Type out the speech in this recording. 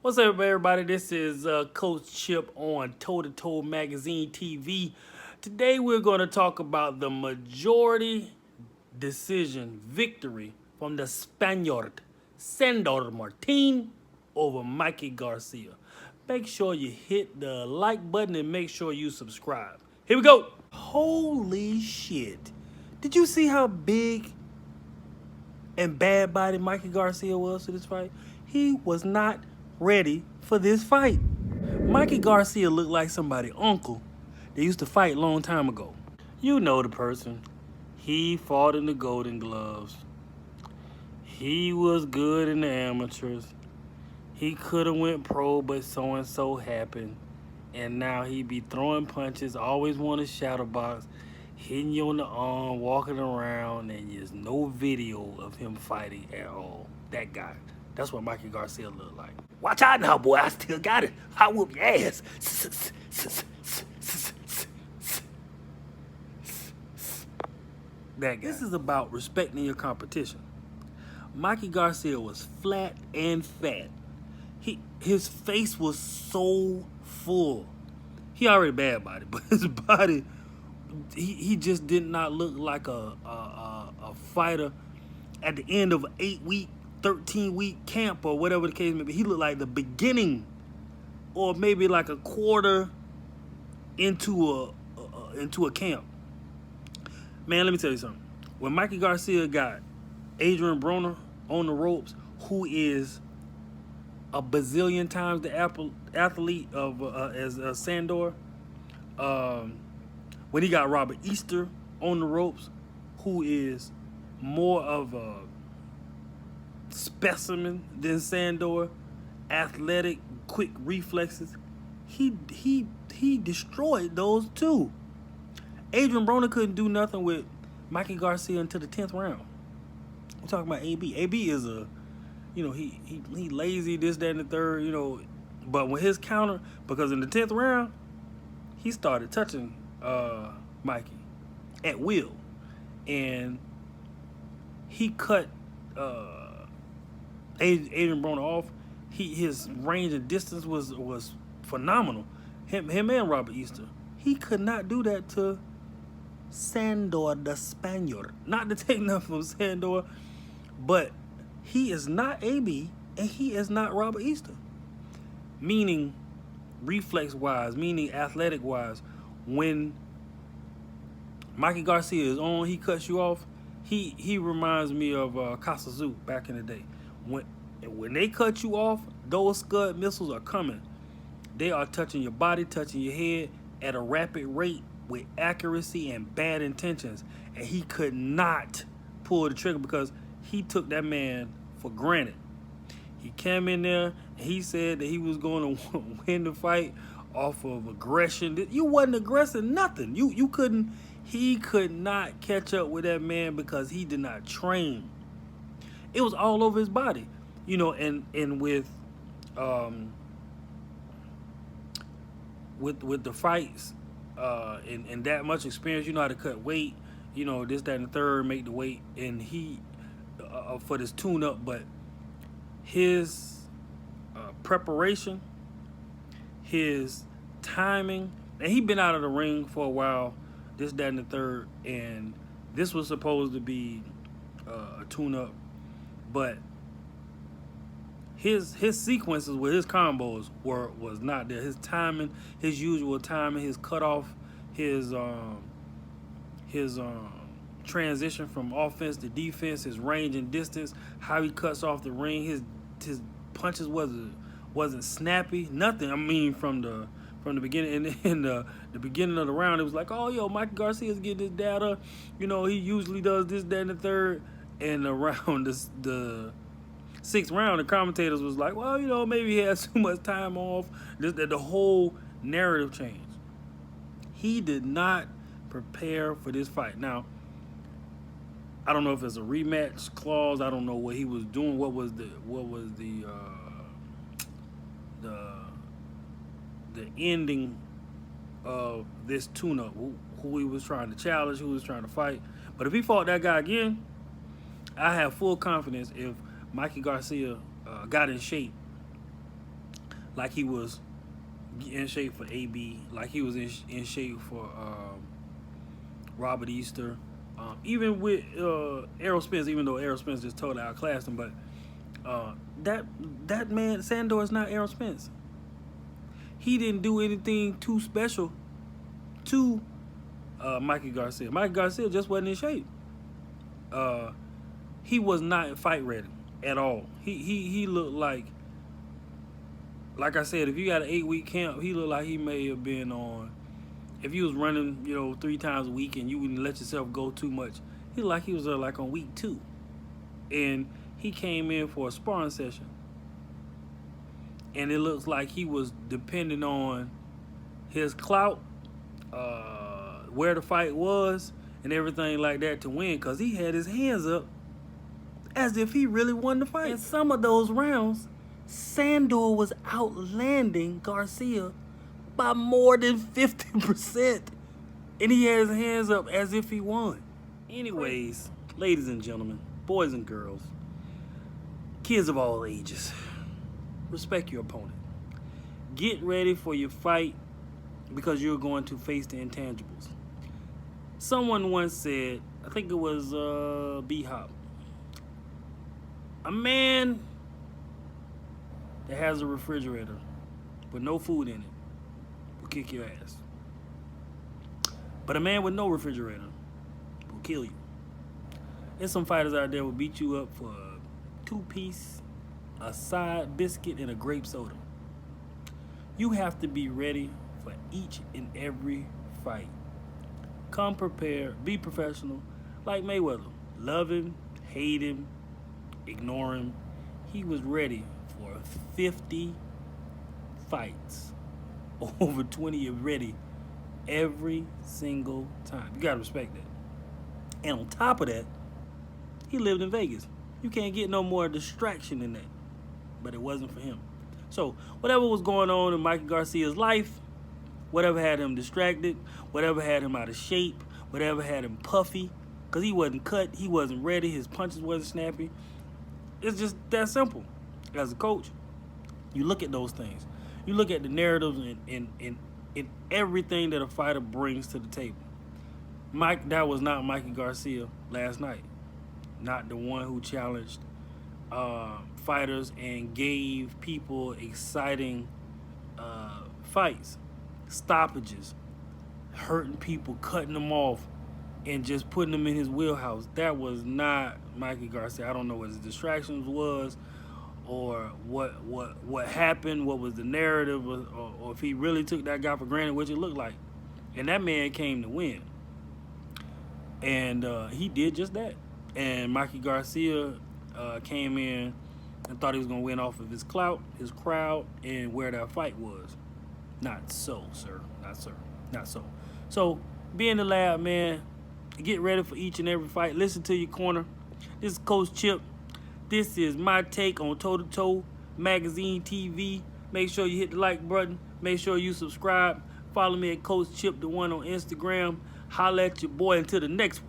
What's up, everybody? This is Coach Chip on Toe to Toe Magazine TV. Today, we're going to talk about the majority decision victory from the Spaniard Sandor Martin over Mikey Garcia. Make sure you hit the like button and make sure you subscribe. Here we go. Holy shit. Did you see how big and bad body Mikey Garcia was to this fight? He was not ready for this fight. Mikey Garcia looked like somebody's uncle that used to fight a long time ago. You know the person. He fought in the Golden Gloves. He was good in the amateurs. He could have went pro, but so-and-so happened. And now he be throwing punches, always want to shadow box, hitting you on the arm, walking around, and there's no video of him fighting at all. That guy. That's what Mikey Garcia looked like. Watch out now, boy. I still got it. I'll whoop your ass. That guy. This is about respecting your competition. Mikey Garcia was flat and fat. His face was so full. He already bad body, but his body, he just did not look like a fighter at the end of an 8-week, 13-week camp or whatever the case may be. He looked like the beginning or maybe like a quarter into a camp. Man, let me tell you something. When Mikey Garcia got Adrian Broner on the ropes, who is a bazillion times the athlete of as Sandor, when he got Robert Easter on the ropes, who is more of a specimen than Sandor, athletic, quick reflexes, he destroyed those two. Adrian Broner couldn't do nothing with Mikey Garcia until the 10th round. We're talking about AB. AB is a, he lazy, this, that, and the third, But when his counter, because in the 10th round, he started touching Mikey at will. And he cut Adrian Broner off. His range and distance was phenomenal. Him and Robert Easter. He could not do that to Sandor the Spaniard. Not to take nothing from Sandor, but he is not AB and he is not Robert Easter. Meaning reflex-wise, meaning athletic-wise, when Mikey Garcia is on, he cuts you off. He reminds me of Kasazu back in the day. When they cut you off, those Scud missiles are coming. They are touching your body, touching your head at a rapid rate with accuracy and bad intentions. And he could not pull the trigger because he took that man for granted. He came in there and he said that he was going to win the fight off of aggression. You wasn't aggressing nothing. You couldn't. He could not catch up with that man because he did not train. It was all over his body, and with the fights and that much experience, you know how to cut weight, this, that, and the third, make the weight, and he for this tune-up, but his preparation, his timing, and he'd been out of the ring for a while, this, that, and the third, and this was supposed to be a tune-up, but his sequences with his combos was not there. His timing, his usual timing, his cutoff, his transition from offense to defense, his range and distance, how he cuts off the ring, his punches wasn't snappy, nothing. I mean, from the beginning, and in the beginning of the round, it was like, oh, yo, Mikey Garcia's getting his data. He usually does this, that, and the third. And around the 6th round, the commentators was like, well, maybe he has too much time off. The whole narrative changed. He did not prepare for this fight. Now, I don't know if it's a rematch clause. I don't know what he was doing. What was the ending of this tune-up? Who he was trying to challenge, who he was trying to fight. But if he fought that guy again, I have full confidence if Mikey Garcia got in shape like he was in shape for AB, like he was in shape for Robert Easter. Even with Errol Spence, even though Errol Spence just totally outclassed him, but that man Sandor is not Errol Spence. He didn't do anything too special to Mikey Garcia. Mikey Garcia just wasn't in shape. He was not fight ready at all. He looked like I said, if you got an 8-week camp, he looked like he may have been on. If you was running, 3 times a week and you wouldn't let yourself go too much, he looked like he was like on week 2, and he came in for a sparring session, and it looks like he was depending on his clout, where the fight was, and everything like that to win, because he had his hands up as if he really won the fight. In some of those rounds, Sandor was outlanding Garcia by more than 50%, and he had his hands up as if he won. Anyways, ladies and gentlemen, boys and girls, kids of all ages, respect your opponent. Get ready for your fight, because you're going to face the intangibles. Someone once said, I think it was B-Hop, a man that has a refrigerator with no food in it will kick your ass. But a man with no refrigerator will kill you. There's some fighters out there will beat you up for a 2-piece, a side biscuit, and a grape soda. You have to be ready for each and every fight. Come prepared, be professional, like Mayweather. Love him, hate him, ignore him. He was ready for 50 fights. Over 20 of ready every single time. You gotta respect that. And on top of that, he lived in Vegas. You can't get no more distraction than that. But it wasn't for him. So whatever was going on in Mikey Garcia's life, whatever had him distracted, whatever had him out of shape, whatever had him puffy, because he wasn't cut, he wasn't ready, his punches wasn't snappy. It's just that simple. As a coach, you look at those things. You look at the narratives and everything that a fighter brings to the table. That was not Mikey Garcia last night. Not the one who challenged fighters and gave people exciting fights, stoppages, hurting people, cutting them off, and just putting them in his wheelhouse. That was not Mikey Garcia. I don't know what his distractions was, or what happened, what was the narrative, or if he really took that guy for granted, which it looked like. And that man came to win. And he did just that. And Mikey Garcia came in and thought he was going to win off of his clout, his crowd, and where that fight was. Not so, sir. Not sir. Not so. So, be in the lab, man. Get ready for each and every fight. Listen to your corner. This is Coach Chip. This is my take on Toe to Toe Magazine TV. Make sure you hit the like button. Make sure you subscribe. Follow me at Coach Chip, the one on Instagram. Holla at your boy until the next one.